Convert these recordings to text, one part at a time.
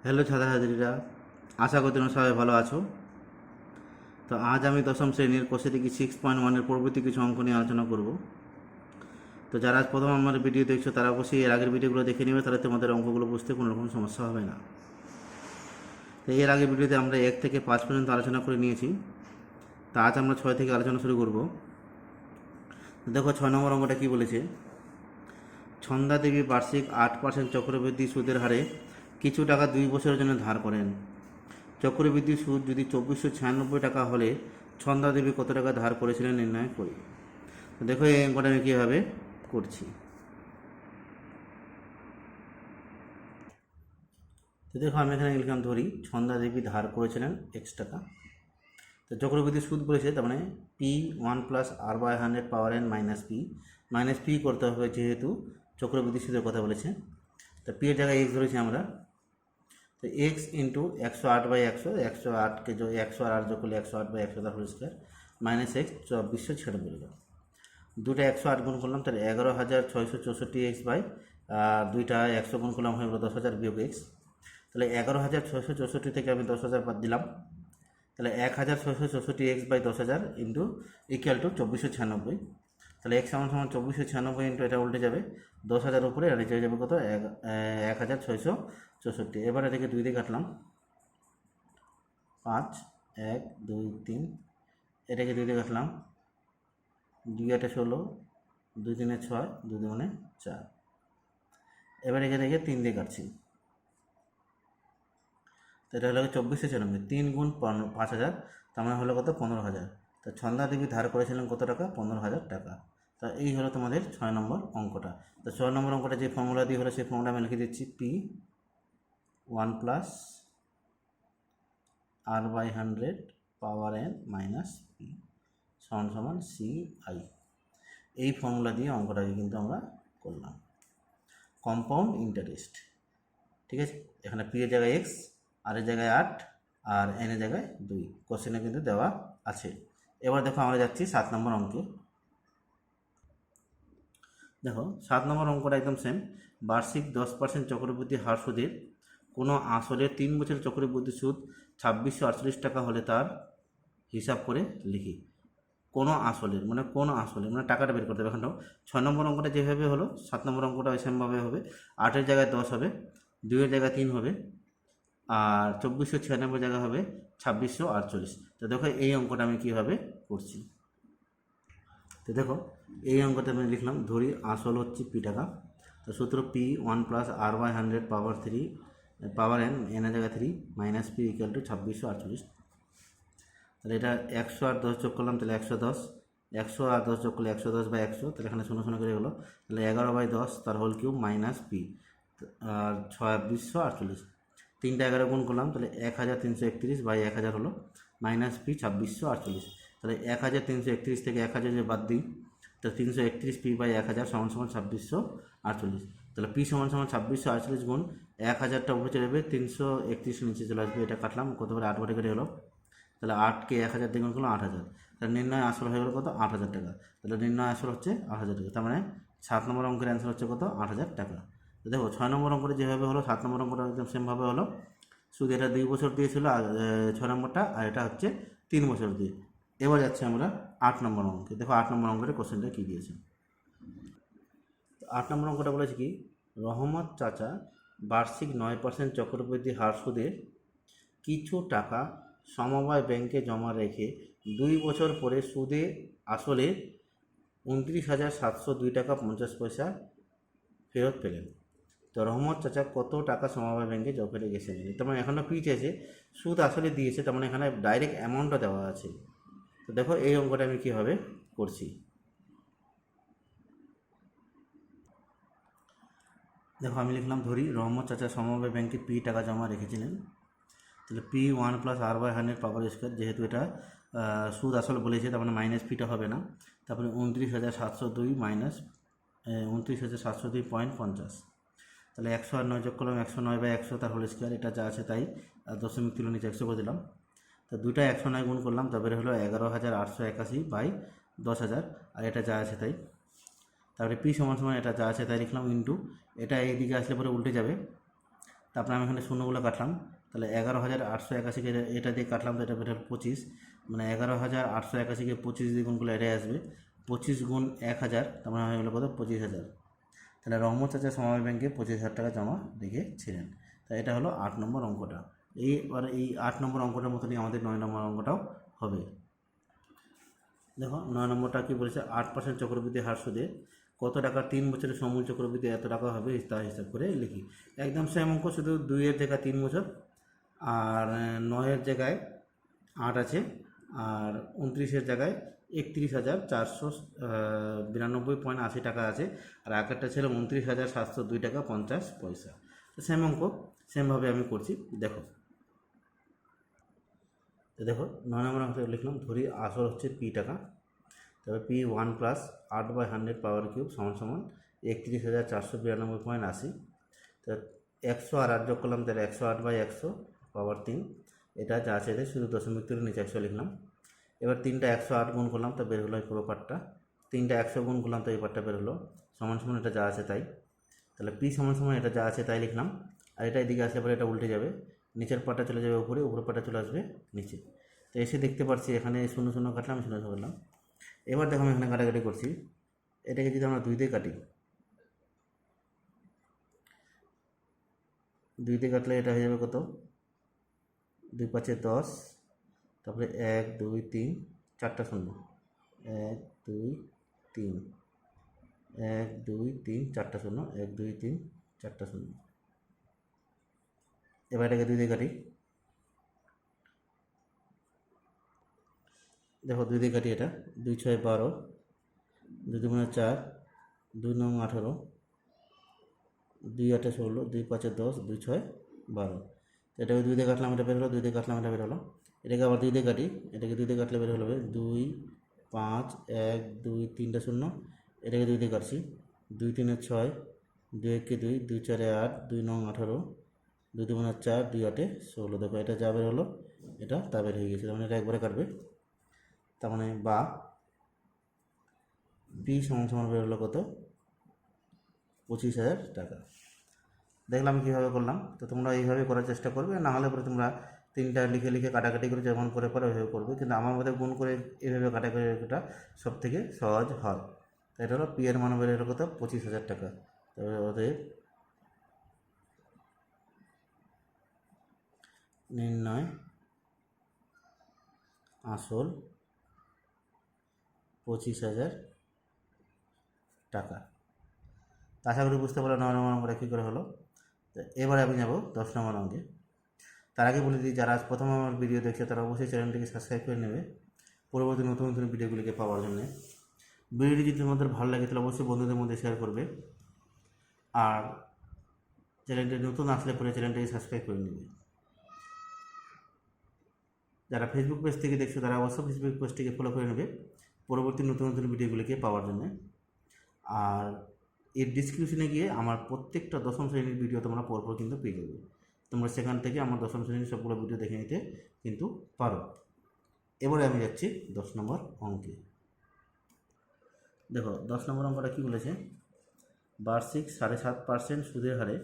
Hello ছাত্রছাত্রীরা, আশা করি তোমরা সবাই ভালো আছো। তো আজ আমি দশম শ্রেণীর কোষাটিকি 6.1-এর প্রভৃতি কিছু অঙ্ক নিয়ে আলোচনা করব। তো যারা আজ প্রথম আমার ভিডিও দেখছো তারা অবশ্যই এর আগের ভিডিওগুলো দেখে নেবে, তাহলে তোমাদের অঙ্কগুলো বুঝতে কোনো রকম সমস্যা হবে না। তো এর আগের ভিডিওতে আমরা 1 থেকে 5 পর্যন্ত আলোচনা করে নিয়েছি। তা আজ আমরা 6 থেকে আলোচনা শুরু করব। দেখো 6 নম্বর অঙ্কটা কী বলেছে। ছন্দা দেবী বার্ষিক 8% চক্রবৃদ্ধি সুদের হারে কিছু টাকা 2 বছরের জন্য ধার করেন। চক্রবৃদ্ধি সুদ যদি 2496 টাকা হলে ছন্দা দেবী কত টাকা ধার করেছিলেন নির্ণয় করি। তো দেখো এই অঙ্কটা আমি কীভাবে করছি। তো দেখো আমি এখানে লিখলাম, ধরি ছন্দা দেবী ধার করেছিলেন X টাকা। তো চক্রবৃদ্ধি সুদ বলেছে, তার মানে P1+R/100 মাইনাস পি করতে হবে, যেহেতু চক্রবৃদ্ধি সুদের কথা বলেছে। তো পি এর জায়গায় X ধরেছি আমরা। তো x इंटू 108/100, 108 जो 100 আর 8 যোগ করলে 108/100 তার হোল স্কোয়ার মাইনাস x 2496 দুটা 108 গুণ করলাম, তাহলে 11,664 বাই দুইটা 100 গুণ করলাম হয়ে গেলো 10,000 বিয়োগ x। তাহলে 11,664 থেকে আমি 10,000 বাদ দিলাম, তাহলে 1,664 বাই 10,000 ইন্টু ইকুয়াল টু 2496। তাহলে x সমান 2496 ইন্টু এটা উল্টে যাবে 10,000 উপরে, আর নিচে যাবে কত 1,664। এবারে থেকে 2 দিয়ে কাটলাম, 5 1 2 3, এটাকে 2 দিয়ে কাটলাম, 2 8 16, 2 3 6, 2 2 4। এবার এখানে থেকে 3 দিয়ে কাটছি, তো এটা হলো 2496, 3 গুণ 5,000, তার মানে হলো কত 15,000। তো ছন্দা দেবী ধার করেছিলেন কত টাকা, 15,000 টাকা। তা এই হলো তোমাদের 6 নম্বর অঙ্কটা। তো 6 নম্বর অঙ্কটা যে ফর্মুলা দিয়ে হলো সেই ফর্মুলা আমি লিখে দিচ্ছি, P1+R/100 পাওয়ার n মাইনাস পি সমান CI। এই ফর্মুলা দিয়ে অঙ্কটাকে কিন্তু আমরা করলাম কম্পাউন্ড ইন্টারেস্ট। ঠিক আছে, এখানে পি এর জায়গায় x, আর এর জায়গায় 8, আর এন এর জায়গায় 2, কোশ্চেনে কিন্তু দেওয়া আছে। এবার দেখো আমরা যাচ্ছি 7 নম্বর অঙ্কে। দেখো 7 নম্বর অঙ্কটা একদম সেম। বার্ষিক 10% চক্রবৃদ্ধি হার সুদের কোনো আসলের 3 বছরের চক্রবৃদ্ধি সুদ 2648 টাকা হলে তার হিসাব করে লিখি। কোনো আসলের মানে টাকাটা বের করতে হবে। এখন 6 নম্বর অঙ্কটা যেভাবে হলো 7 নম্বর অঙ্কটা ওই সেমভাবে হবে। 8-এর জায়গায় 10 হবে, 2-এর জায়গায় 3 হবে, আর 2496 জায়গা হবে 2648। তো দেখো এই অঙ্কটা আমি কীভাবে করছি। তো দেখো এই অঙ্কটা আমি লিখলাম, ধরি আসল হচ্ছে পি টাকা। তো সূত্র P1+R/100 পাওয়ার n, এর জায়গায় 3 মাইনাস পি ইকুয়াল টু 2648। তাহলে এটা 100 আর 10 যোগ করলাম, তাহলে 110, 100 আর 10 যোগ করলে 110/100, তাহলে এখানে 0 0 করে গেলো, তাহলে 11/10 তার হোল কিউব মাইনাস পি, আর 2648। 3টা 11 গুণ করলাম, তাহলে 1331/1000 হলো মাইনাস পি 2648। তাহলে 1331 থেকে 1000 যে বাদ দিই, তো 331 পি/1000 সমান 2648। তাহলে পি সমান 2648 গুণ 1000টা উপরে চলে যাবে, 331 নিচে চলে আসবে, এটা কাটলাম কত করে 8 বারে কেটে গেলো। তাহলে 8কে 1000 দিয়ে গুণ করলাম 8000, তাহলে নির্ণয় আসল হয়ে গেলো কত 8000 টাকা। তাহলে নির্ণয় আসল হচ্ছে 8000 টাকা, তার মানে 7 নম্বর অঙ্কের অ্যান্সার হচ্ছে কত 8000 টাকা। তো দেখো 6 নম্বর অঙ্কটা যেভাবে হলো 7 নম্বর অঙ্কটা একদম সেমভাবে হলো, শুধু এটা 2 বছর দিয়েছিল আর 6 নম্বরটা, আর এটা হচ্ছে 3 বছর দিয়ে। এবার যাচ্ছে আমরা 8 নম্বর অঙ্কে। দেখো 8 নম্বর অঙ্কের কোশ্চেনটা কী দিয়েছে। 8 নম্বর অঙ্কটা বলেছে কি, রহমত চাচা বার্ষিক 9% চক্রবৃদ্ধি হার সুদে কিছু টাকা সমবায় ব্যাংকে জমা রেখে 2 বছর পরে সুদে আসলে 29,702 টাকা 50 পয়সা ফেরত পেলেন। তো রহমত চাচা কত টাকা সমবায় ব্যাংকে জমা রেখেছেন। তার মানে এখনও পি চেয়েছে, সুদ আসলে দিয়েছে, তার মানে এখানে ডাইরেক্ট অ্যামাউন্টটা দেওয়া আছে। তো দেখো এই অঙ্কটা আমি কীভাবে করছি। দেখো আমি লিখলাম, ধরি রহমত চাচা সমবায় ব্যাংকে পি টাকা জমা রেখেছিলেন। তাহলে P1+R/100 পাওয়ার স্কোয়ার, যেহেতু এটা সুদ আসল বলেছে, তার মানে মাইনাস পিটা হবে না। তারপরে 29,702 মাইনাস 29,702.50। তাহলে 100 আর 9 যোগ করলাম, 109/100 তার হোল স্কোয়ার, এটা যা আছে তাই, দশমিক তুলে নিচে 100 করে দিলাম। তো দুটা 109 গুণ করলাম, তারপরে হলো 11,881/10,000, আর এটা যা আছে তাই। তারপরে পি সমান এটা যা আছে তাই লিখলাম, ইন্টু এটা এইদিকে আসলে পরে উল্টে যাবে, তারপরে আমি এখানে শূন্যগুলো কাটলাম, তাহলে 11,881কে এটা দিয়ে কাটলাম, তো এটা বের হলো 25, মানে 11,881কে 25 দিয়ে গুণ করলে এটাই আসবে 25 গুণ 1,000, তার মানে হয়ে গেলো কত 25,000। তাহলে রহমত চাচা সমবায় ব্যাংকে 25,000 টাকা জমা রেখেছিলেন। তাই এটা হলো 8 নম্বর অঙ্কটা। এইবার এই 8 নম্বর অঙ্কটার মতনই আমাদের 9 নম্বর অঙ্কটাও হবে। দেখো 9 নম্বরটা কী বলেছে, 8% চক্রবৃদ্ধি হার সুদে কত টাকা 3 বছরের সমূল চক্রবৃদ্ধি এত টাকা হবে তা হিসাব করে লিখি। একদম সেম অঙ্ক, শুধু 2-এর জায়গায় 3 বছর, আর 9-এর জায়গায় 8 আছে, আর 29-এর জায়গায় 31,492.80 টাকা আছে, আর আগেরটা ছিল 29,702 টাকা 50 পয়সা। তো সেম অঙ্ক, সেমভাবে আমি করছি। দেখো তো দেখো 9 নম্বর অঙ্ক লিখলাম, ধরি আসল হচ্ছে পি টাকা, তবে পি 1 প্লাস 8/100 পাওয়ার কিউব সমান সমান 31,492.80। তো 100 আর 8 যোগ করলাম, তাহলে 108/100 পাওয়ার 3, এটা যা আছে এদের শুধু দশমিক তুলে নিচে 100 লিখলাম। এবার 3টা 108 গুণ করলাম, তা বের হলো এই পুরো পার্টটা, 3টা 100 গুণ করলাম, তো এই পার্টটা বের হলো সমান সমান এটা যা আছে তাই। তাহলে পি সমান সমান এটা যা আছে তাই লিখলাম, আর এটা এদিকে আসলে পরে এটা উল্টে যাবে, নিচের পার্টটা চলে যাবে উপরে, উপরের পার্টটা চলে আসবে নিচে। তো এসে দেখতে পাচ্ছি এখানে 0 0 কাটলাম, 0 0 কাটলাম। এবার দেখো আমি এখানে কাটাকাটি করছি, এটাকে যদি আমরা 2 দিয়ে কাটি, 2 দিয়ে কাটলে এটা হয়ে যাবে কত, 2 5 10, তারপরে 1 2 3 4টা শূন্য, 1 2 3, 1 2 3 4টা শূন্য, 1 2 3 4টা শূন্য। এবার এটাকে 2 দিয়ে কাটি, দেখো 2 দিয়ে কাটি, এটা 2 6 12, 2 2 4, 2 9 18, 2 8 16, 2 5 10, 2 6 12। এটাকে 2 দিয়ে কাটলাম, এটা বের হলো, 2 দিয়ে কাটলাম, এটা বের হলো। এটাকে আবার 2 দিয়ে কাটি, এটাকে 2 দিয়ে কাটলে বের হলো 2 5 1 2 3টা শূন্য, এটাকে 2 দিয়ে কাটছি, 2 3 6, 2 1 2, 2 4 8, 2 9 18, 2 2 4, 2 8 16। দেখো এটা যা বের হলো এটা তা বের হয়ে গেছে, তার মানে এটা একবারে কাটবে। তার মানে বা পি সমান সমান বের হলো কত, 25,000 টাকা। দেখলাম কীভাবে করলাম, তো তোমরা এইভাবে করার চেষ্টা করবে, না হলে পরে তোমরা 3টা লিখে লিখে কাটাকাটি করে যেমন করে ওইভাবে করবে, কিন্তু আমার মধ্যে গুণ করে এইভাবে কাটাকাটিটা সব থেকে সহজ হয়। তো এটা হলো পি এর মান বের হলো কত, 25,000 টাকা। তবে ওদের নির্ণয় আসল 25,000 টাকা। আশা করি বুঝতে পারলো 9 নম্বর অঙ্কটা কী করে হলো। তো এবারে আমি যাব 10 নম্বর অঙ্কে। তার আগে বলে দিই, যারা আজ প্রথম আমার ভিডিও দেখছে তারা অবশ্যই চ্যানেলটিকে সাবস্ক্রাইব করে নেবে পরবর্তী নতুন নতুন ভিডিওগুলিকে পাওয়ার জন্য। ভিডিওটি যদি তোমাদের ভালো লাগে তাহলে অবশ্যই বন্ধুদের মধ্যে শেয়ার করবে, আর চ্যানেলটি নতুন আসলে পরে চ্যানেলটিকে সাবস্ক্রাইব করে নেবে। যারা ফেসবুক পেজ থেকে দেখছো তারা অবশ্যই ফেসবুক পেজটিকে ফলো করে নেবে পরবর্তী নতুন নতুন ভিডিওগুলিকে পাওয়ার জন্য। আর এর ডিসক্রিপশনে গিয়ে আমার প্রত্যেকটা দশম শ্রেণীর ভিডিও তোমরা পরপর কিন্তু পেয়ে যাবে, তোমরা সেখান থেকে আমার দশম শ্রেণীর সবগুলো ভিডিও দেখে নিতে কিন্তু পারো। এবারে আমি যাচ্ছি 10 নম্বর অঙ্কে। দেখো 10 নম্বর অঙ্কটা কী বলেছে, বার্ষিক 7.5% সুদের হারে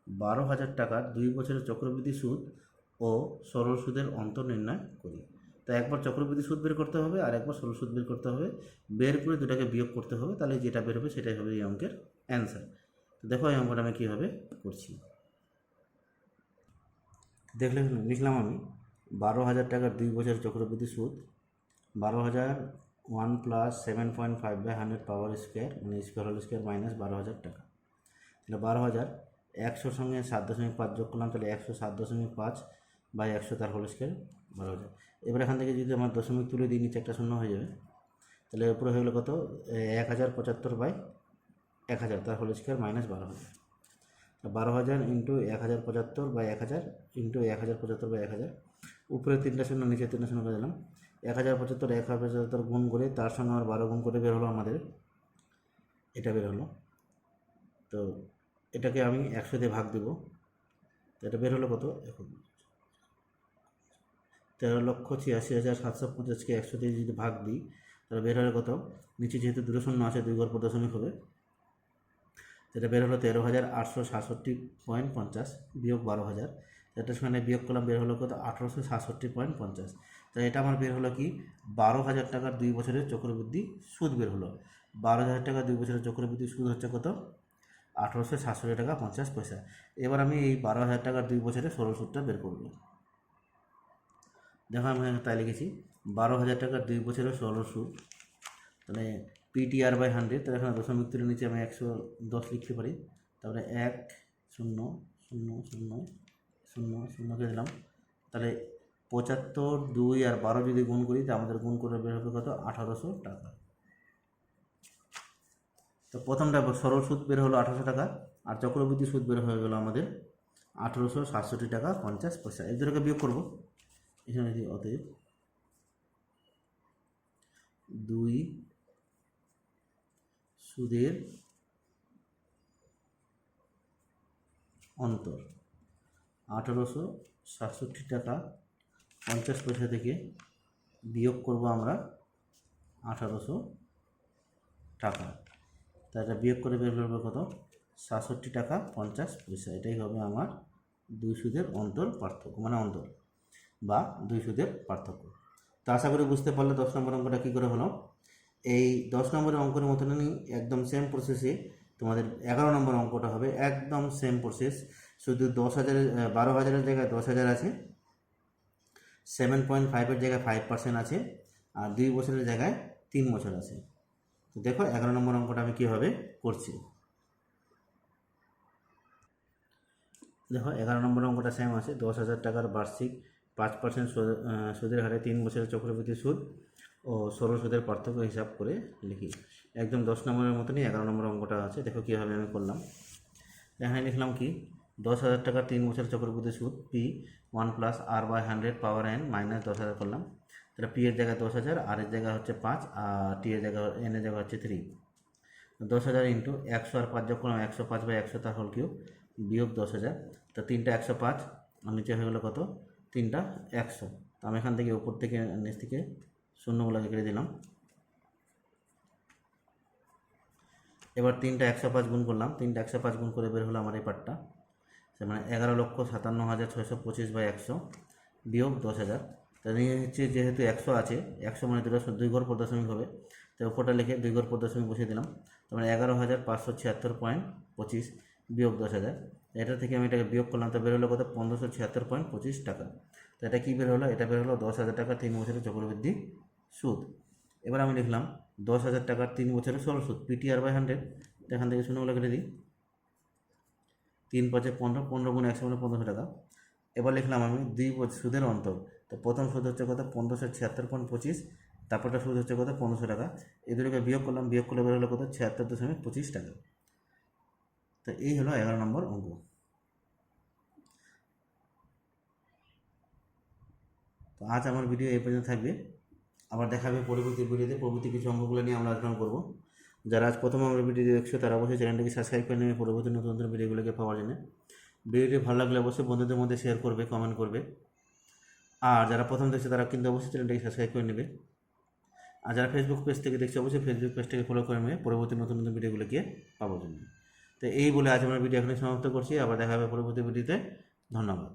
12,000 টাকার 2 বছরের চক্রবৃদ্ধি সুদ ও সরল সুদের অন্তর নির্ণয় করি। তো একবার চক্রবৃদ্ধি সুদ বের করতে হবে আর একবার সরল সুদ বের করতে হবে, বের করে দুটাকে বিয়োগ করতে হবে, তাহলে যেটা বের হবে সেটাই হবে এই অঙ্কের অ্যান্সার। তো দেখো এই অঙ্কটা আমি কীভাবে করছি। দেখলে লিখলাম আমি 12,000 টাকার 2 বছরের চক্রবৃদ্ধি সুদ, 12,000 1 প্লাস 7.5/100 পাওয়ার স্কোয়ার, মানে স্কোয়ার হোল স্কোয়ার মাইনাস 12,000 টাকা। তাহলে 12,000 100 সঙ্গে 7.5 যোগ করলাম, তাহলে 107.5/100 তার হোল স্কোয়ার 12,000। এবার এখান থেকে যদি আমার দশমিক তুলে দিই নিচে একটা শূন্য হয়ে যাবে, তাহলে উপরে হয়ে গেলো কত, 1075/1000 তার whole square minus 12,000। 12,000 into 1075/1000 into 1075/1000, উপরে 3টা শূন্য নিচে 3টা শূন্য করে দিলাম, 1075 গুণ করে তার সঙ্গে আমার 12 গুণ করে বের হলো আমাদের এটা বের হলো। তো এটাকে আমি 100 দিয়ে ভাগ দেবো, তো এটা বের হলো কত, এখন 13,86,750কে 100 দিয়ে যদি ভাগ দিই তাহলে বের হলে কত, নিচে যেহেতু দুটো শূন্য আছে 2 ঘর পর দশমিক হবে, সেটা বের হলো 13,867.50 বিয়োগ 12,000, এটা সেখানে বিয়োগ করলাম, বের হলো কত 1867.50। তো এটা আমার বের হলো কি 12,000 টাকার 2 বছরের চক্রবৃদ্ধি সুদ বের হলো। 12,000 টাকা 2 বছরের চক্রবৃদ্ধি সুদ হচ্ছে কত 1867 টাকা 50 পয়সা। এবার আমি এই 12,000 টাকার 2 বছরের সরল সুদটা বের করব। দেখো আমি তাই লিখেছি 12,000 টাকার 2 বছরের সরল সুদ, তাহলে PTR/100, তাহলে এখানে দশমিক তুলে নিচে আমি 110 লিখতে পারি। তারপরে 1 0 0 0 0 0 কে দিলাম, তাহলে 75, 2 আর 12 যদি গুণ করি তো আমাদের গুণ করে বের হবে কত 1800 টাকা। তো প্রথমটা সরল সুদ বের হলো 1800 টাকা, আর চক্রবৃদ্ধি সুদ বের হয়ে গেল আমাদের 1867 টাকা 50 পয়সা। এই দুটোকে বিয়োগ করবো এখানে, অতএব 2 সুদের অন্তর 1867 টাকা 50 পয়সা থেকে বিয়োগ করব আমরা 1800 টাকা, তাই এটা বিয়োগ করে বের করবে কত 67 টাকা 50 পয়সা। এটাই হবে আমার 2 সুদের অন্তর পার্থক্য, মানে অন্তর বা 2 সুদের পার্থক্য। তো আশা করি বুঝতে পারলে 10 নম্বর অঙ্কটা কী করে হলো। এই 10 নম্বরের অঙ্কের মতনই একদম সেম প্রসেসে তোমাদের 11 নম্বর অঙ্কটা হবে, একদম সেম প্রসেস, শুধু 12,000-এর জায়গায় 10,000 আছে, 7.5-এর জায়গায় 5% আছে, আর 2 বছরের জায়গায় 3 বছর আছে। তো দেখো 11 নম্বর অঙ্কটা আমি কীভাবে করছি। দেখো 11 নম্বর অঙ্কটা সেম আছে, 10,000 টাকার বার্ষিক 5% সুদের হারে 3 বছরের চক্রবৃদ্ধি সুদ ও সরল সুদের পার্থক্য হিসাব করে লিখি। একদম 10 নম্বরের মতনই 11 নম্বর অঙ্কটা আছে, দেখো কীভাবে আমি করলাম। এখানে লিখলাম কি 10,000 টাকার 3 বছরের চক্রবৃদ্ধি সুদ P1 + R/100 পাওয়ার n মাইনাস 10,000 করলাম। তাহলে P এর জায়গায় 10,000, R এর জায়গা হচ্ছে 5, আর T এর জায়গা N এর জায়গা হচ্ছে 3। 10,000 ইন্টু 100 আর 5 যোগ করলাম 105/100 তার হোল কিউব বিয়োগ 10,000। তো 3টা 105 আর নিচে হয়ে গেলো কত 3টা 100। তো আমি এখান থেকে উপর থেকে নিচ থেকে শূন্যগুলো কেটে দিলাম। এবার 3টা 105 গুণ করলাম, 3টা 105 গুণ করে বের হলো আমার এই পার্টটা, সে মানে 11,57,625/100 বিয়োগ 10,000। তাহলে হচ্ছে যেহেতু 100 আছে, 100 মানে 2 ঘর পর দশমিক হবে, তো উপরটা লিখে 2 ঘর পর দশমিক বসিয়ে দিলাম। তারপরে 11,576.25 বিয়োগ 10,000। এটা থেকে আমি এটাকে বিয়োগ করলাম, তো বের হলো কত 1,576.25 টাকা। তো এটা কী বের হলো, এটা বের হলো 10,000 টাকা 3 বছরের চক্রবৃদ্ধি সুদ। এবার আমি লিখলাম 10,000 টাকার 3 বছরের সরল সুদ PTR/100, এখান থেকে শূন্যগুলো কেটে দিই, 3 × 5 = 15, 15 × 100 মানে 1500 টাকা। এবার লিখলাম আমি 2 সুদের অন্তর, তো প্রথম সুদ হচ্ছে কত 1,576.25, তারপরটা সুদ হচ্ছে কত 1500 টাকা। এই দুটোকে বিয়োগ করলাম, বিয়োগ করলে বের হলো কত 76.25 টাকা। তো এই হলো 11 নম্বর অঙ্ক। তো আজ আমার ভিডিও এই পর্যন্ত থাকবে, আবার দেখা হবে পরবর্তী ভিডিওতে। পরবর্তী কিছু অঙ্কগুলো নিয়ে আমরা আলোচনা করব। যারা আজ প্রথম আমার ভিডিও দেখছো তারা অবশ্যই চ্যানেলটিকে সাবস্ক্রাইব করে নেবে পরবর্তী নতুন নতুন ভিডিওগুলোকে পাওয়ার জন্য। ভিডিওটি ভালো লাগলে অবশ্যই বন্ধুদের মধ্যে শেয়ার করবে, কমেন্ট করবে। আর যারা প্রথম দেখছে তারা কিন্তু অবশ্যই চ্যানেলটিকে সাবস্ক্রাইব করে নেবে। আর যারা ফেসবুক পেজ থেকে দেখছে অবশ্যই ফেসবুক পেজটাকে ফলো করে নেবে পরবর্তী নতুন নতুন ভিডিওগুলোকে পাওয়ার জন্য। তো এই বলে আজ আমরা ভিডিও এখানে সমাপ্ত করছি, আবার দেখা হবে পরবর্তী ভিডিওতে। ধন্যবাদ।